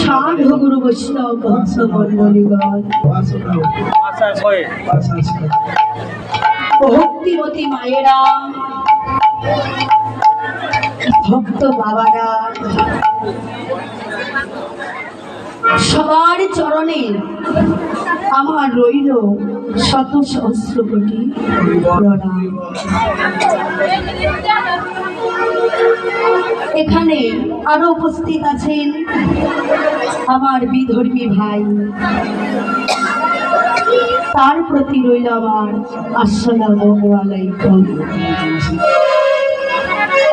সাধু গুরু বৈষ্ণব ভক্ত মণ্ডলীগণ, ভক্তিমতী মায়েরা, ভক্ত বাবারা, সবার চরণে আমার রইল শত সহস্র কোটি প্রণাম। এখানে আরো উপস্থিত আছেন আমার বিধর্মী ভাই, তার প্রতি রইল আমার আসসালামু আলাইকুম।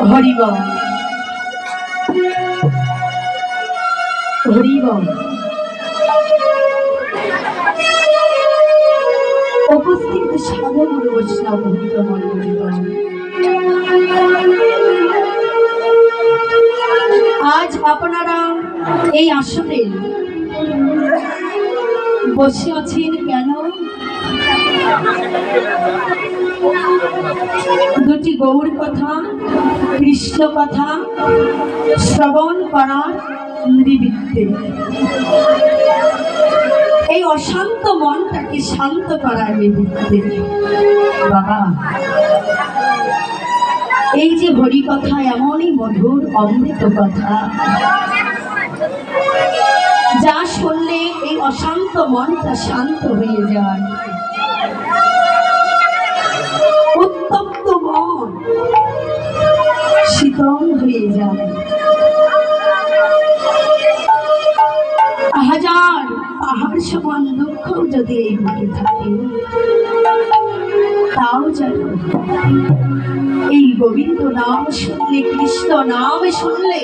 হরি বল, হরি বল। উপস্থিত সাধু গুরু বৈষ্ণব ভক্ত মণ্ডলীগণ, আজ আপনারা এই আসরে বসে আছেন কেন? দুটি গৌর কথা, কৃষ্ণ কথা শ্রবণ করার নিবৃত্তে, এই অশান্ত মনটাকে শান্ত করার নিবৃত্তে। বাবা, এই যে হরি কথা এমনই মধুর অমৃত কথা, যা শুনলে এই অশান্ত মনটা শান্ত হয়ে যায়। উত্তপ্ত মন শীতল হয়ে যায়। হাজার পাহাড় সমান দুঃখ যদি এই বুকে থাকে, তাও যেন এই গোবিন্দ নাম শুনলে, কৃষ্ণ নাম শুনলে,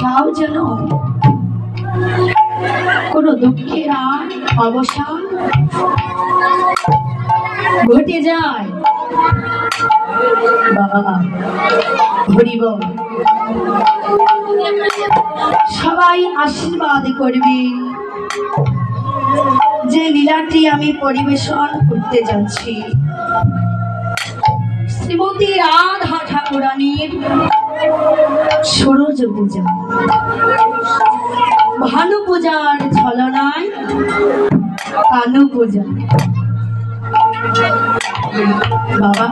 তাও যেন কোন দুঃখের আর অবসান ঘটে যায়। বাবা, হরি বল। সবাই আশীর্বাদ করবে যে লীলাটি আমি পরিবেশন করতে যাচ্ছি শ্রীমতী রাধা ঠাকুরানীর ষোড়শ পূজা। ভানু পূজার ছলনায় কানু পূজা। বাবা,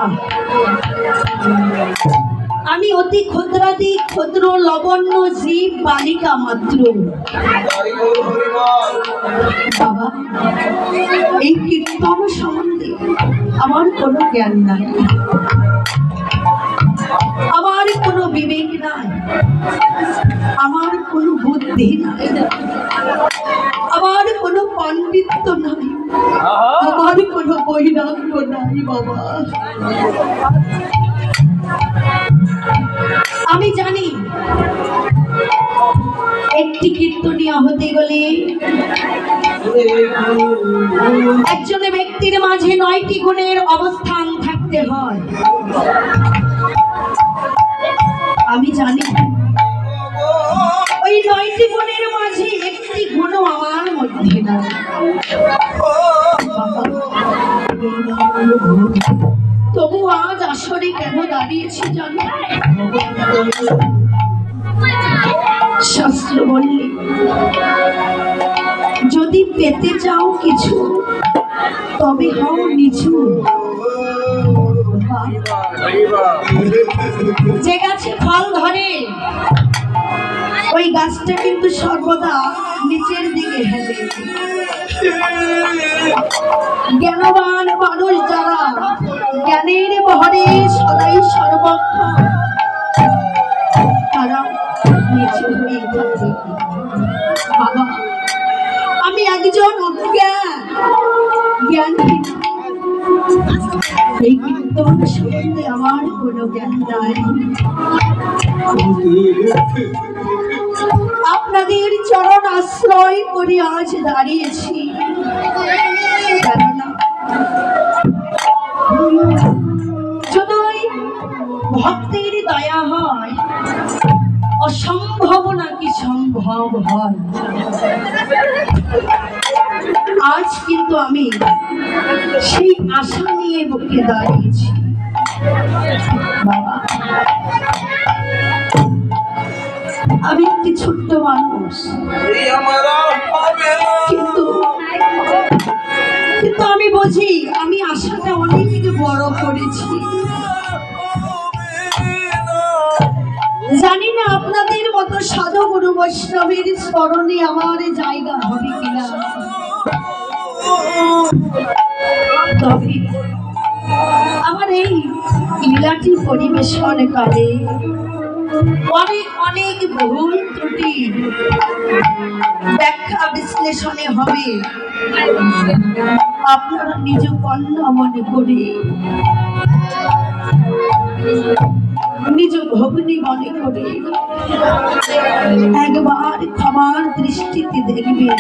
আমি অতি ক্ষুদ্রাতি ক্ষুদ্র লবণ্য জীব বালিকা মাত্র। বাবা, এই কীর্তন সম্বন্ধে আমার কোনো জ্ঞান নাই, আমার কোনো বিবেক নাই, আমার কোনো বুদ্ধি নাই, আমার কোনো পাণ্ডিত্য নাই, আমার কোনো বৈরাগ্য নাই। বাবা, আমি জানি একটি কীর্তনিয়া হতে গেলে একজন ব্যক্তির মাঝে 9টি গুণের অবস্থান থাকতে হয়। আমি জানি ওই 9টি গুণের মাঝে একটি গুণও আমার মধ্যে নাই। তবু আজ আসরে কেন দাঁড়িয়েছি জানো? শাস্ত্র বললে যদি পেতে চাও কিছু তবে হও নিচু। যে গাছে ফল ধরে ওই গাছটা কিন্তু সর্বদা নিচের দিকে হেলে। জ্ঞানবান মানুষ যারা জ্ঞানের বহরে সদাই সর্বক্ষণ, তারা নিচে হয়ে থাকে। বাবা, আমি একজন অজ্ঞান জ্ঞানহীন। এই কীর্তন সম্বন্ধে আমার কোনো জ্ঞান নাই। আপনাদের চরণ আশ্রয় করে আজ দাঁড়িয়েছি, কেননা যদি ভক্তের দয়া হয় অসম্ভব নাকি সম্ভব হয়। আজ কিন্তু আমি সেই আশা নিয়ে বুকে দাঁড়িয়েছি। বাবা, আমি একটি ছোট্ট মানুষ, কিন্তু কিন্তু আমি বুঝি আমি আশাটা অনেক বড় করেছি। জানি না আপনাদের মতো সাধু গুরু বৈষ্ণবের স্মরণে আমার জায়গা হবে কিনা, তবে আমার এই লীলাটি পরিবেশন কালে অনেক অনেক ভুল ত্রুটি ব্যাখ্যা বিশ্লেষণে হবে, আপনারা নিজ কন্যা মনে করে, নিজ ভগ্নী মনে করে একবার ক্ষমার দৃষ্টিতে দেখবেন।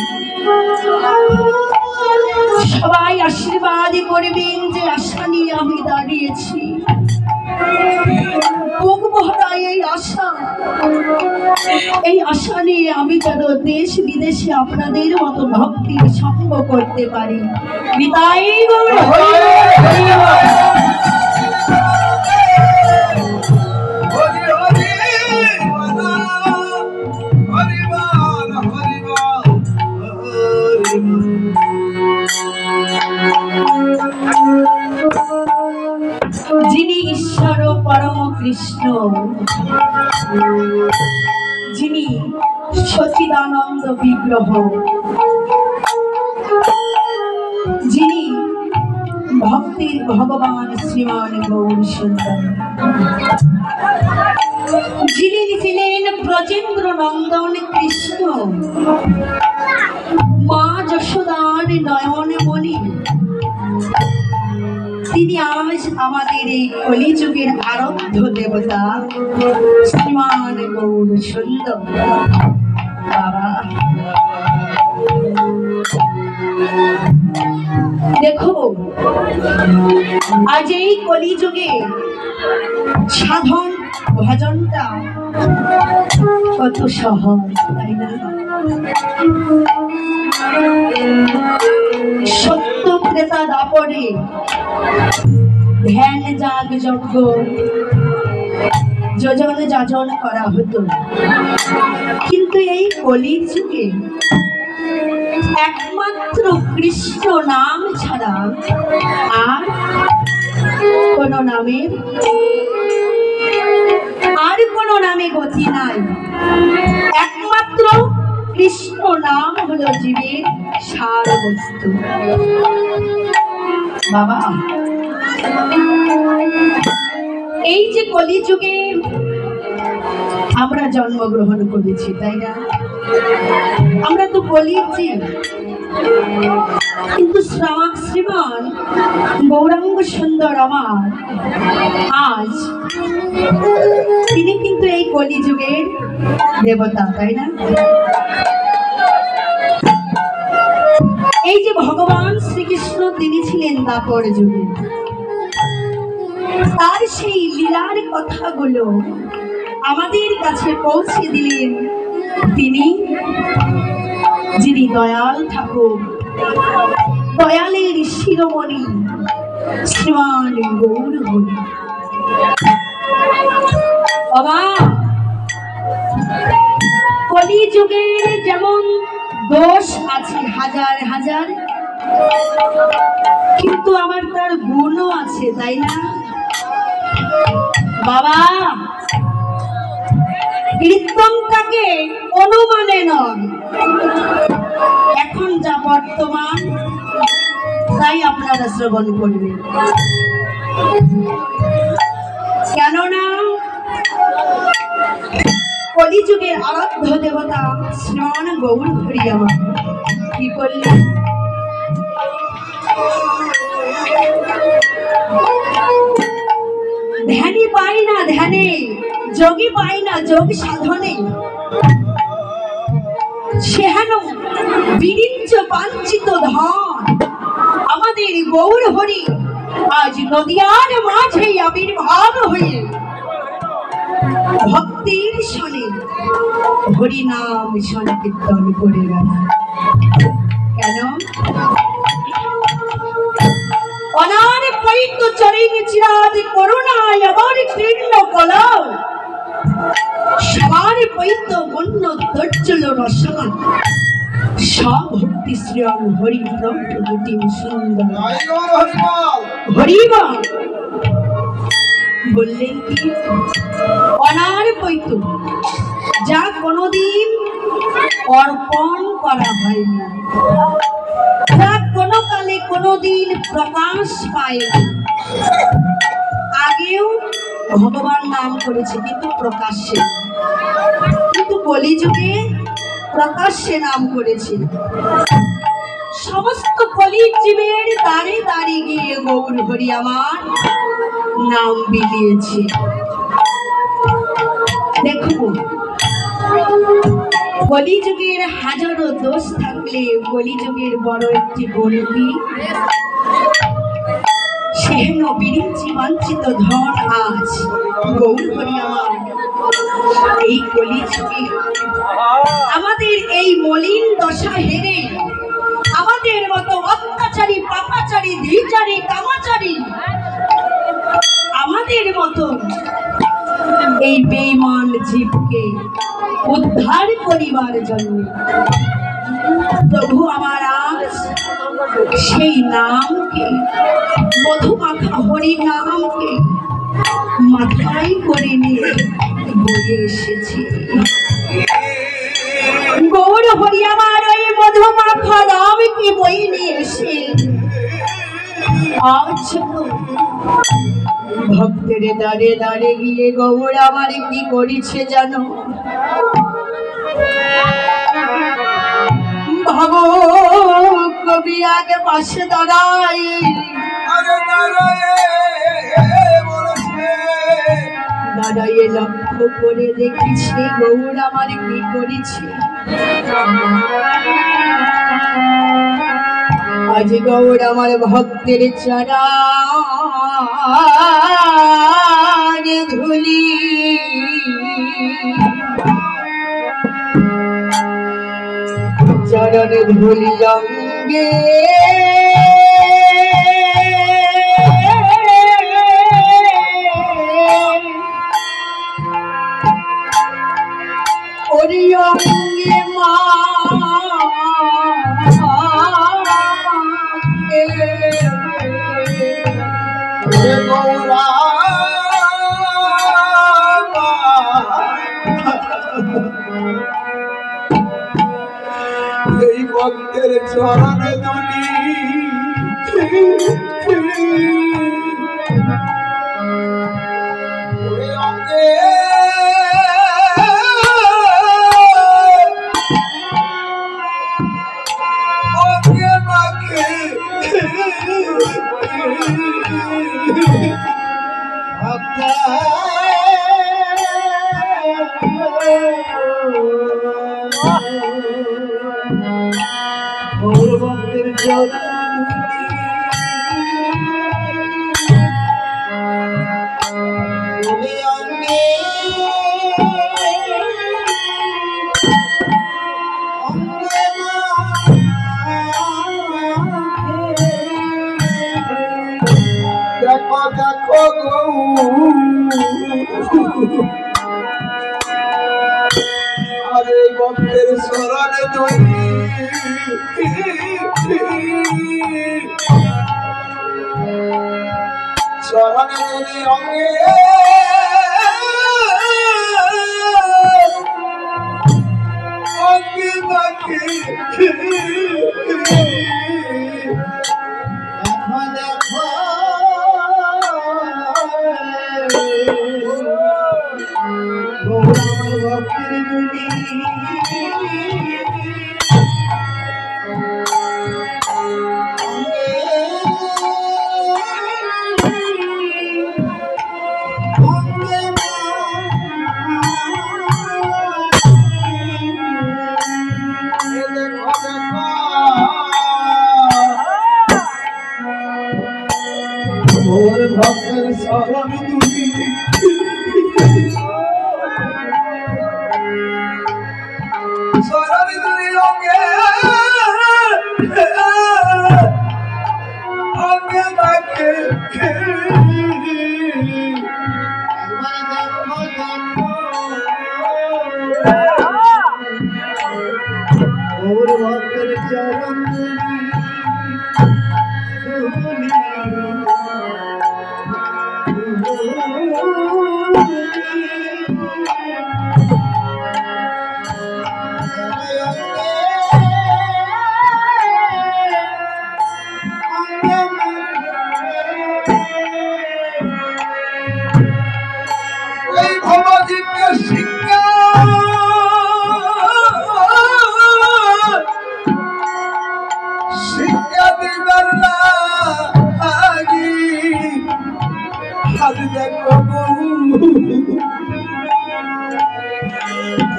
সবাই আশীর্বাদ করবেন যে আশা নিয়ে আমি দাঁড়িয়েছি, বুক ভরা এই আশা নিয়ে আমি যেন দেশ বিদেশে আপনাদের মতো ভক্তির সঙ্গ করতে পারি। বিদায় গৌর যিনি ঈশ্বর পরম কৃষ্ণ, যিনি সচিদানন্দ বিগ্রহ, যিনি ভক্তির ভগবান শ্রীমান গৌর সুন্দর, যিনি ছিলেন ব্রজেন্দ্র নন্দন কৃষ্ণ, মা যশোদার নয়ন মণি, তিনি আজ আমাদের এই কলিযুগের আরাধ্য দেবতা শ্রীমান গৌর সুন্দর। বাবা দেখো, আজ এই কলিযুগে সাধন ভজনটা কত সহজ, তাই না? সত্য ক্রেতা দাপরে ধ্যান যাগ যজ্ঞ যোজন যাজন করা হতো, কিন্তু এই কলির যুগে একমাত্র কৃষ্ণ নাম ছাড়া আর কোন নামে গতি নাই। একমাত্র কৃষ্ণ নাম হলো জীবের সার বস্তু। বাবা এই যে কলিযুগে আমরা জন্মগ্রহণ করেছি, তাই না? আমরা তো বলিছি, কিন্তু শ্রীমান গৌরাঙ্গ সুন্দর আমার আজ তিনি কিন্তু এই কলিযুগের দেবতা, তাই না? এই যে ভগবান শ্রীকৃষ্ণ তিনি ছিলেন দ্বাপর যুগে, তার সেই লীলার কথাগুলো আমাদের কাছে পৌঁছে দিলেন তিনি, যিনি দয়াল ঠাকুর, দয়ালের শিরোমণি শ্রীমান গৌর হরি। বাবা কলিযুগের যেমন দোষ আছে হাজার হাজার, কিন্তু আমার তার গুণও আছে, তাই না? বাবা কীর্তনটাকে অনুমানে নয়, এখন যা বর্তমান তাই আপনারা শ্রবণ করবেন, কেননা কলিযুগের আরাধ্য দেবতা শ্রীমান গৌর হরি আমার কি করলেন? ধ্যানী পাই না ধ্যানে, যোগী পাই না যোগ সাধনে, সেহেন বিরিঞ্চ বাঞ্ছিত ধন আমাদের গৌর হরি আজ নদিয়ার মাঝে আবির্ভাব হয়ে ভক্তির শনে হরি নাম সংকীর্তন করে গেল। কেন? অনার পৈত চরিণ চিরাদি করুণায় আবার কীর্ণ কল সবার পৈত গুণ তর্জল রসমান সভক্তি শ্রিয়ম হরি ব্রহ্মটি সুন্দর হরিবা বললেন কি অনার পৈত যা কোনোদিন অর্পণ করা হয়নি, যা কোনো কালে কোনোদিন প্রকাশ পায়নি। আগেও ভগবান নাম করেছে কিন্তু প্রকাশ্যে, কিন্তু কলিযুগে প্রকাশ্যে নাম করেছে। সমস্ত কলির জীবের দ্বারে দ্বারে গিয়ে গৌর হরি আমার নাম বিলিয়েছে। দেখো কলিযুগের হাজারো দোষ থাকলে কলিযুগের বড় একটি গরিবী সেহেন বিরিঞ্চি বাঞ্ছিত ধন আজ গৌর হরি আমার এই কলিযুগে আমাদের এই মলিন দশা হেরে আমাদের মতো অত্যাচারী পাপাচারী দ্বিচারী কামাচারী আমাদের মতো এই বেঈমান জীবকে উদ্ধার করিবার জন্য প্রভু আমার আজ সেই নামকে মধুমাখা হরি নামকে মাথায় করে নিয়ে বয়ে এসেছি। গৌর হরি আমার ওই মধুমাখা নামকে বয়ে নিয়ে এসে আজ ভক্তের দ্বারে দ্বারে গিয়ে গৌর আমার কি করেছে জানো? ভাব কবি আগে পাশে দাঁড়ায় দাঁড়াইয়ে লক্ষ্য করে দেখেছে গৌর আমার কি করেছে। আজ গৌর আমার ভক্তের চরণ ধুলি চরণ ধুলি অঙ্গে ওরি অঙ্গে মা গৌরা এই ভক্তের চরণ ধুলি অঙ্গে অঙ্গে মাখে ভক্তের চরণ অঙ্গে দেখো দেখো আরে ভক্তের শরণে ধরি শরণে ধরি অঙ্গে অঙ্গে মাখে দেখো ভক্তের দুলি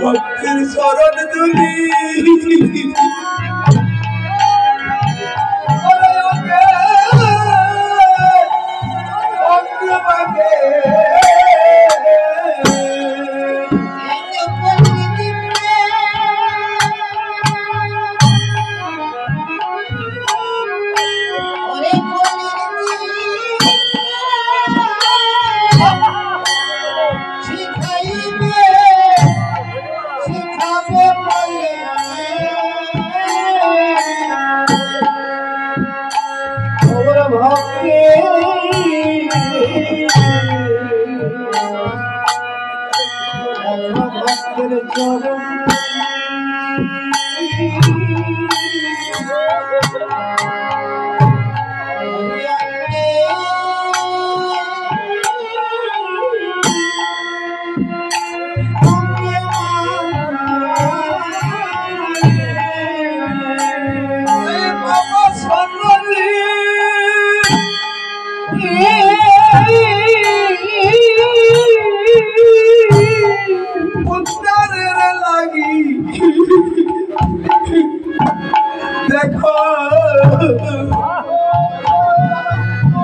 ভক্তির শরণ দুলি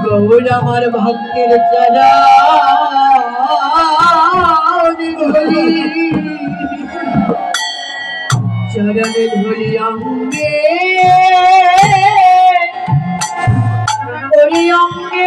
গৌর আমার ভক্তের চরণে ধরি অঙ্গে ওরে অঙ্গে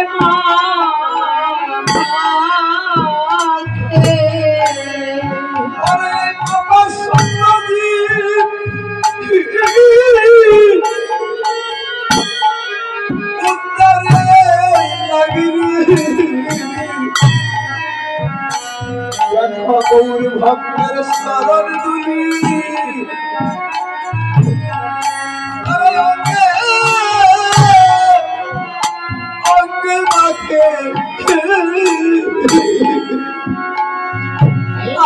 গৌর ভক্তের শরণ দুলি অঙ্গে মাখে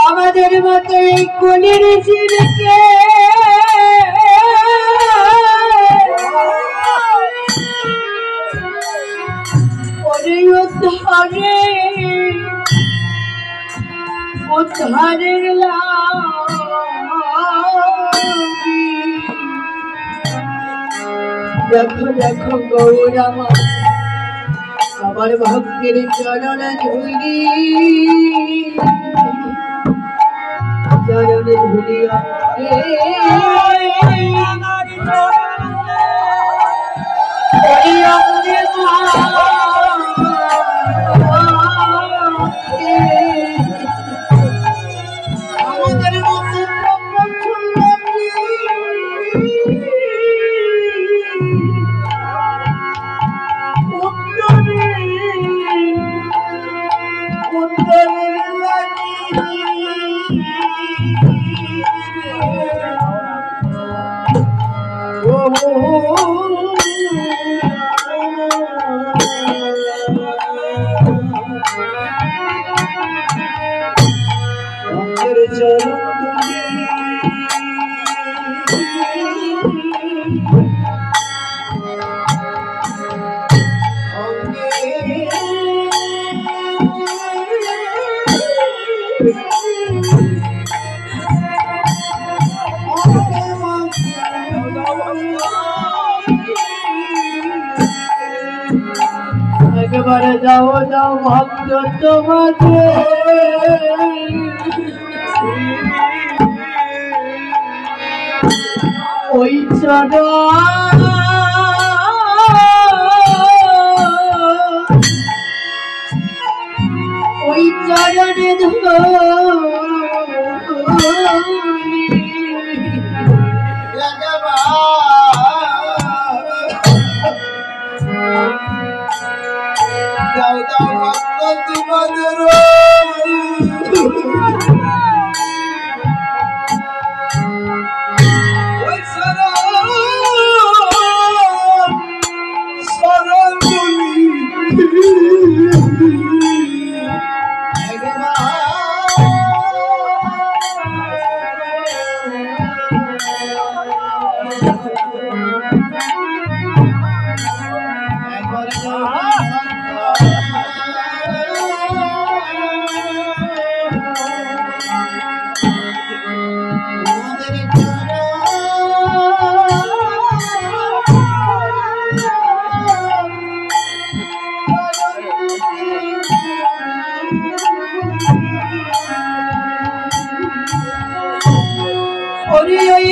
আমাদের মতো এই কোলের জীবকে উদ্ধারের দেখো দেখো গৌর আমার ভক্তের চরণে ধুলি চরণে ধুলিয়া একবারে যাও যাও ভক্ত তোমাকে ওই চরণে যাও যাও ভক্ত তোমাদের শরণ দুলি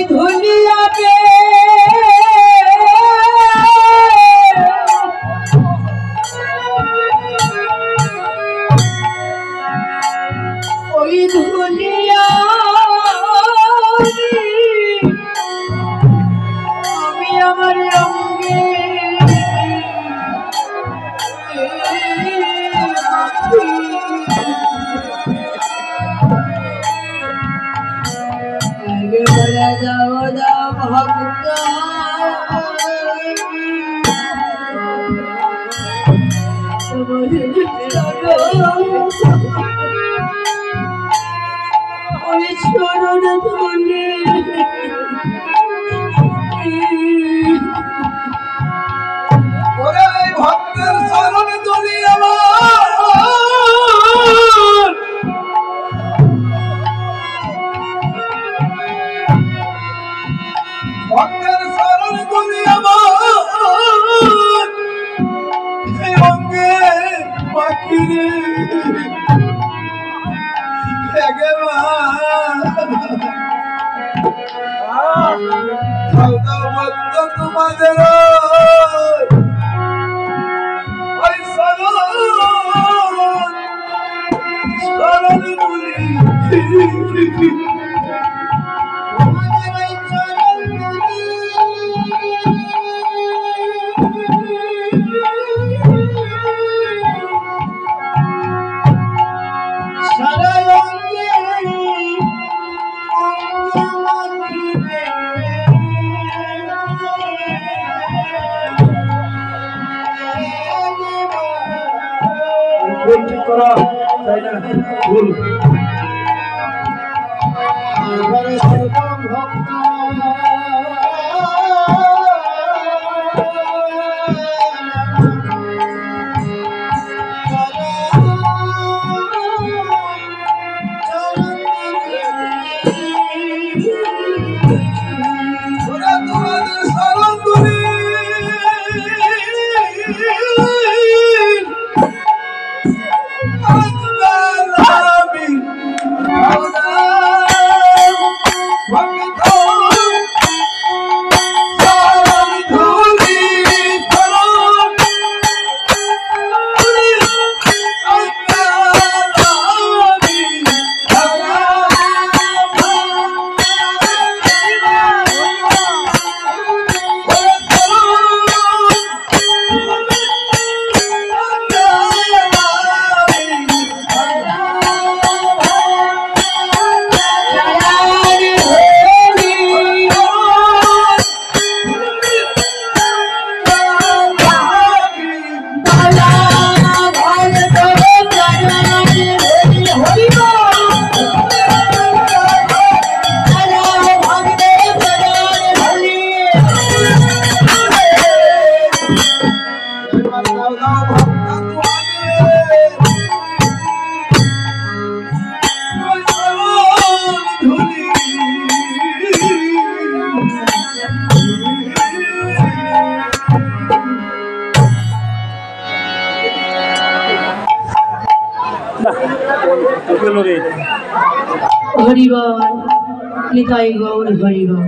ধুলিয়াবে ওই ধুলিয়া আমি আমার অঙ্গে দাও দাও ভক্ত ওই চরণ ধনে ওরে ভক্তের শরণ ধরি আমার ভক্তের শরণ ধরি আমার এই অঙ্গে পাখিরে ভক্ত তোমাদের ওই শরণ বলি ঠিক করা তাই না ভুল হরিবল নিতাই গৌর হরিবল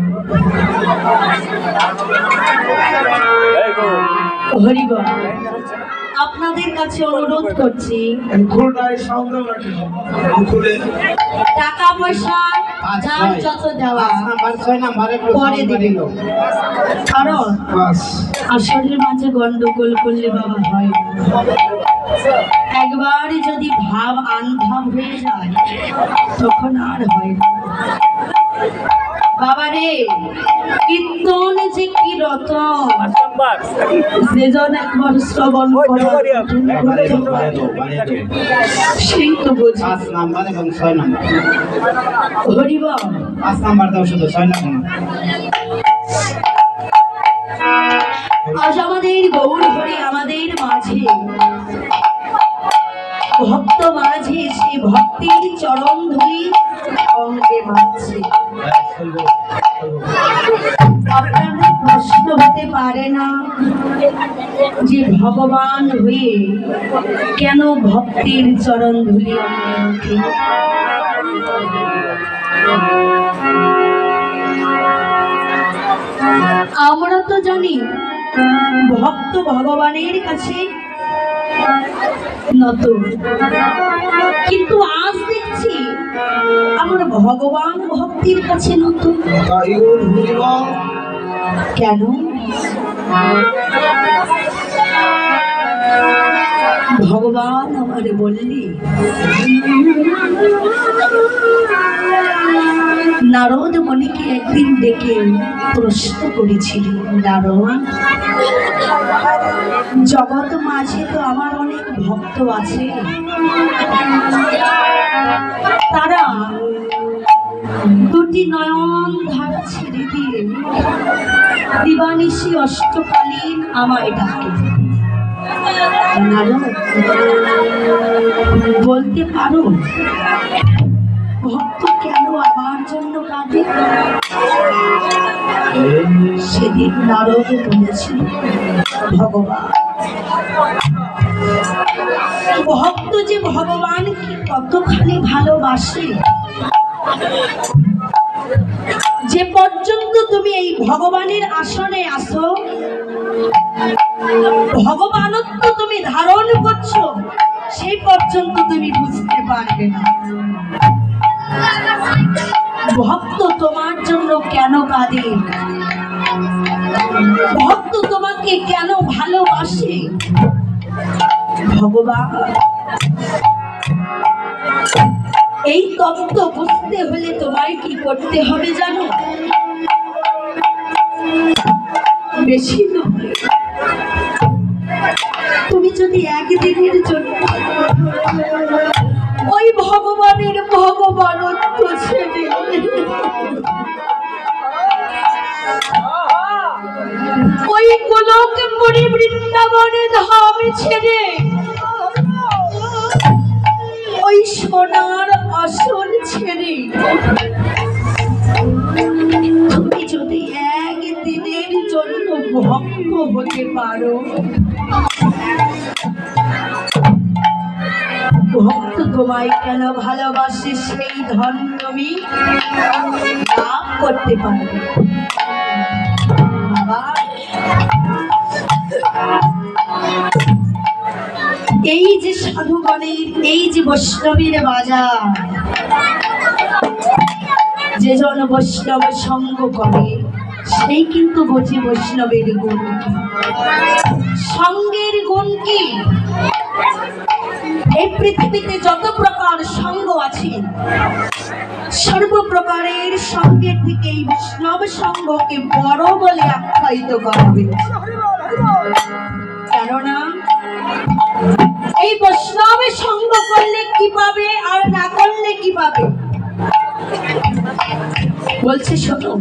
হরিবল আপনাদের কাছে অনুরোধ করছি টাকা পয়সা যার যত দেওয়া পরে দেবেন কারণ আসলের মাঝে গন্ডগোল করলে বাবা হয় একবার যদি ভাব আনভাব হয়ে যায় তখন আর হয় না বাবা রে কীর্তন যে কি রতন সেজন একবার শ্রবণ করে সেই তো বোঝা 5 নাম্বার এবং 6 নাম্বার হরিবল 5 নাম্বার দাও শুধু 6 নাম্বার আজ আমাদের গৌর হরি আমাদের মাঝে ভক্ত মাঝে সে ভক্তির চরণ ধরি অঙ্গে মাঝে আপনাদের প্রশ্ন হতে পারে না যে ভগবান হয়ে কেন ভক্তির চরণ ধরি অঙ্গে আমরা তো জানি ভক্ত ভগবানের কাছে নত, কিন্তু আজ দেখছি আমরা ভগবান ভক্তির কাছে নত। কেন? ভগবান আমার বললি, নারদ মনিকে একদিন ডেকে প্রশ্ন করেছিল, নারদ, জগৎ মাঝে তো আমার অনেক ভক্ত আছে, তারা দুটি নয়ন ধারা ছেড়ে দিয়ে দিবানিশি অষ্টকালীন আমায় ডাকে, নারদ বলতে পারো ভক্ত কেন আমার জন্য কাঁদে? সেদিন নারদ বলেছিল, ভগবান ভক্ত যে ভগবানকে কতখানি ভালোবাসে, যে পর্যন্ত তুমি এই ভগবানের আসনে আসো, ভগবানত্ব তুমি ধারণ করছো, সেই পর্যন্ত তুমি বুঝতে পারবে না ভক্ত তোমার জন্য কেন কাঁদে, ভক্ত তোমাকে কেন ভালোবাসে। ভগবান এই তত্ত্ব বুঝতে হলে তোমায় কি করতে হবে জানো? বেশি নয়, তুমি যদি একদিনের জন্য ওই ভগবানের ভগবানত্ব ছেড়ে ওই গোলক পুরী বৃন্দাবন ধাম ছেড়ে ওই সোনার আসন ছেড়ে তুমি যদি একদিনের জন্য ভক্ত হতে পারো, ভক্ত তোমায় কেন ভালোবাসে সেই ধন তুমি লাভ করতে পারবে। এই যে সাধুগণের, এই যে বৈষ্ণবীর বাজার, যে জন বৈষ্ণব সঙ্গ করে সেই কিন্তু বোঝে বৈষ্ণবের গুণ কি, সঙ্গের গুণ কি। এই পৃথিবীতে যত প্রকার সঙ্গ আছে, সর্বপ্রকারের সঙ্গের থেকে এই বৈষ্ণব সঙ্গকে বড় বলে আখ্যায়িত করা হয়েছে। কেননা এই বৈষ্ণবে সঙ্গ করলে কি পাবে আর না করলে কি পাবে বলছে, শোনো,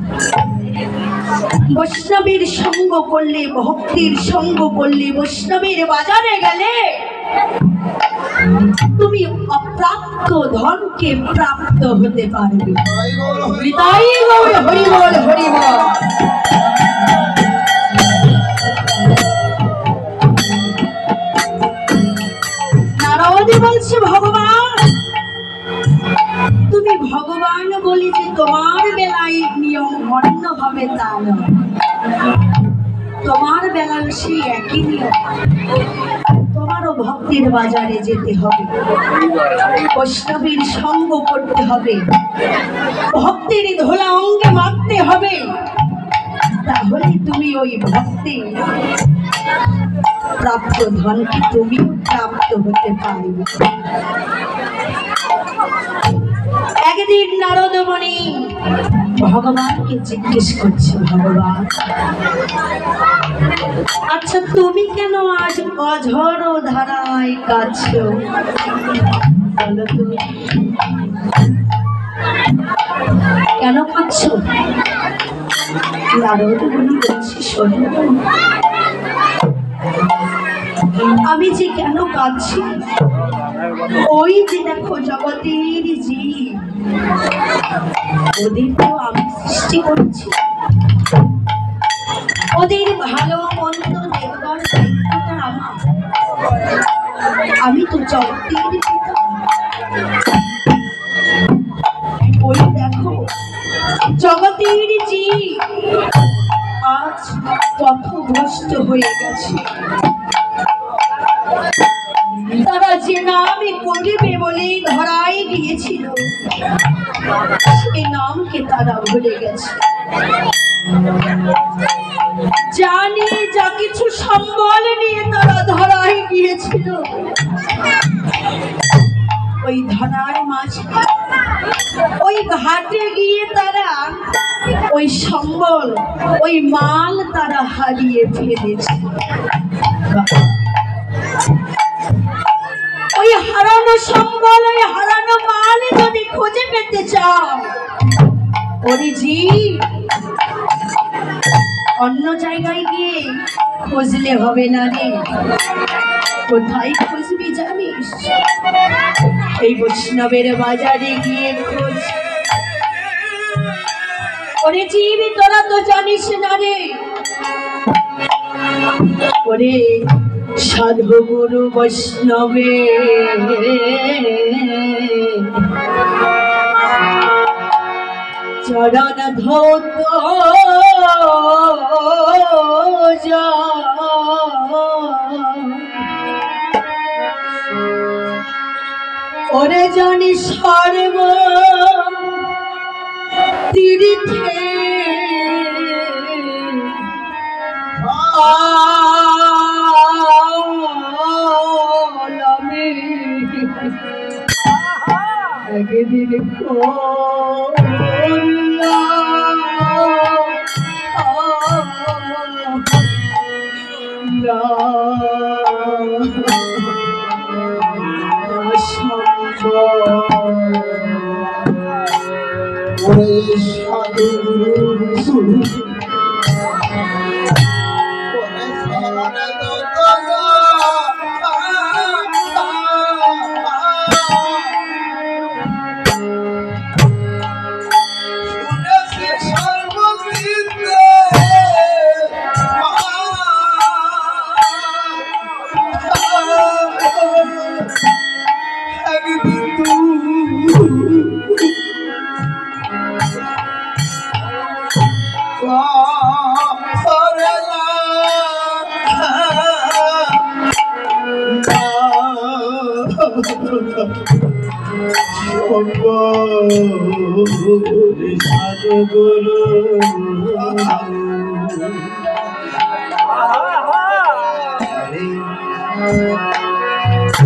বৈষ্ণবের সঙ্গ করলে, ভক্তির সঙ্গ করলে, বৈষ্ণবের বাজারে গেলে তুমি অপ্রাপ্ত ধনকে প্রাপ্ত হতে পারবে। হৃদয় গৌর হরি বল, হরি বল। নারদ বলছে, ভগবান তুমি ভগবান বলি যে তোমার বেলায় নিয়ম অন্য হবে তা নয়, তোমার বেলায় সেই একই নিয়ম। তোমারও ভক্তির বাজারে যেতে হবে, বৈষ্ণবীর সঙ্গ করতে হবে, ভক্তির ধোলা অঙ্গে মারতে হবে, তাহলে তুমি ওই ভক্তি প্রাপ্ত ধনকে তুমি প্রাপ্ত হতে পারবে। একদিন নারদ মুনি ভগবানকে জিজ্ঞেস করছে, ভগবান আচ্ছা তুমি কেন আজ অঝর ধারায় কাঁদছো? বলো তুমি কেন কাঁদছো? নারদ মুনি বলছে, শোনো, আমি যে কেন কাঁদছি, ওই যে দেখো জগতের জীব, ওদের তো আমি সৃষ্টি করেছি, ওদের ভালো মন্দ দেখবার দায়িত্বটা আমার, আমি তো জগতের পিতা। ওই দেখো জগতের জীব, আজ পথভ্রষ্ট হয়ে গেছে। তারা যে নামে করিবে বলেই ধরাই দিয়েছিল, সেই নামকে তারা ভুলে গেছে। জানি যা কিছু সম্বল নিয়ে তারা ধরাই গিয়েছিল, ওই ধরার মাঝে ওই ঘাটে গিয়ে তারা ওই সম্বল, ওই মাল তারা হারিয়ে ফেলেছে। ওই হারানো সম্বল, ওই হারানো মাল যদি খুঁজে পেতে চাও, ওরে জি অন্য জায়গায় গিয়ে খুঁজলে হবে না রে। কোথায় খুঁজবি জানিস? এই বৈষ্ণবের বাজারে গিয়ে খোঁজ। ওরে জীবি তোরা তো জানিস না রে, ওরে সাধু গুরু বৈষ্ণবে চরণ ধৌত ওরে জানি সর্ব তীর্থে একদিন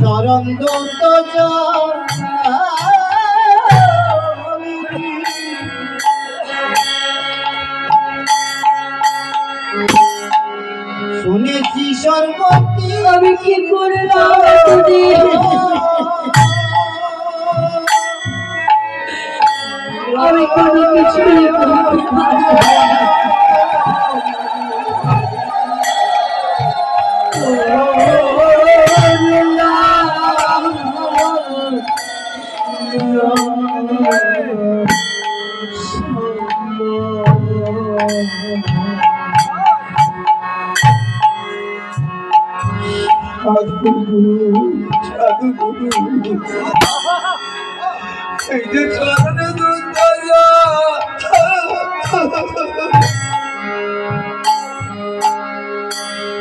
চরণ দৌত শুনেছি সর্বতি আমি কি করলাম, আমি কোনো কিছুই করতে পারবো না।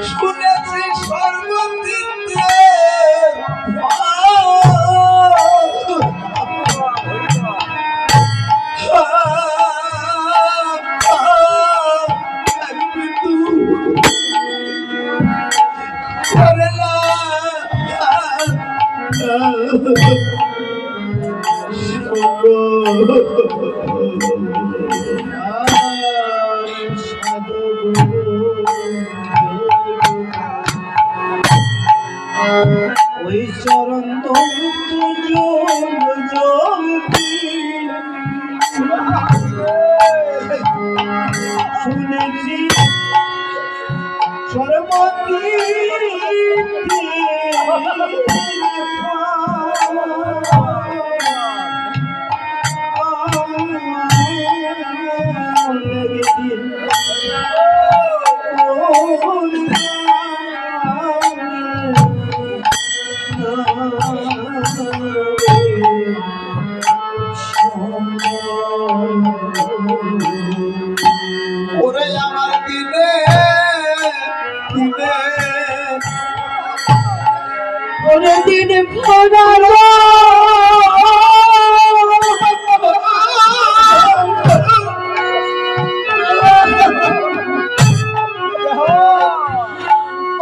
শুনেছি সর্বতীর্থে ওই চরণ শুনেছি সর্বতী ওরে আমার দিনে ওরে দিন ফোরালো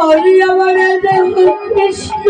ওরে আমার দেহ কৃষ্ণ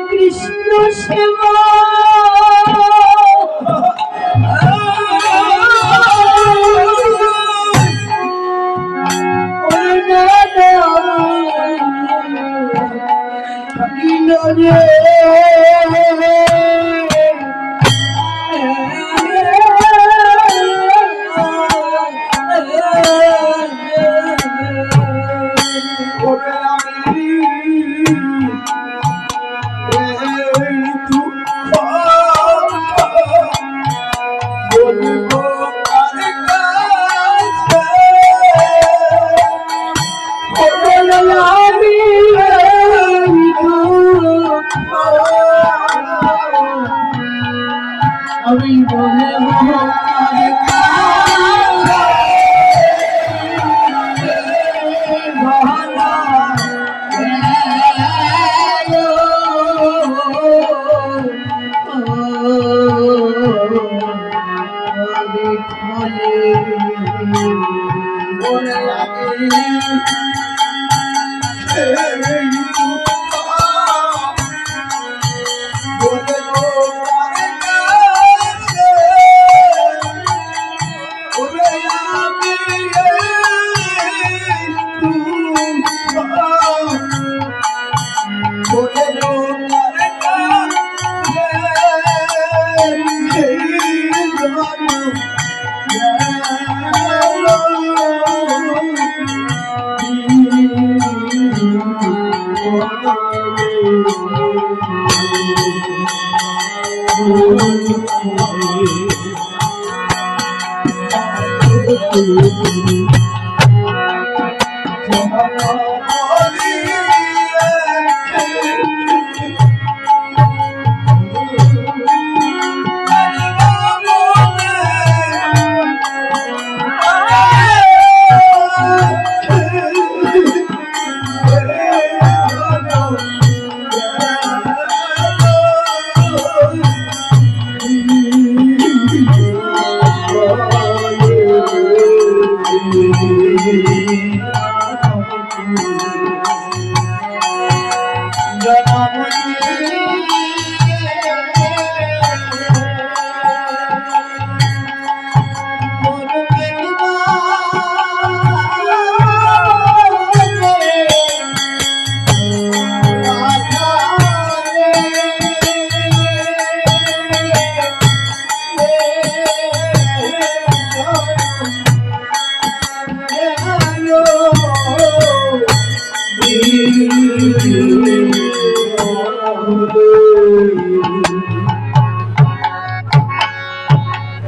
কৃষ্ণ সেবা আমি বলে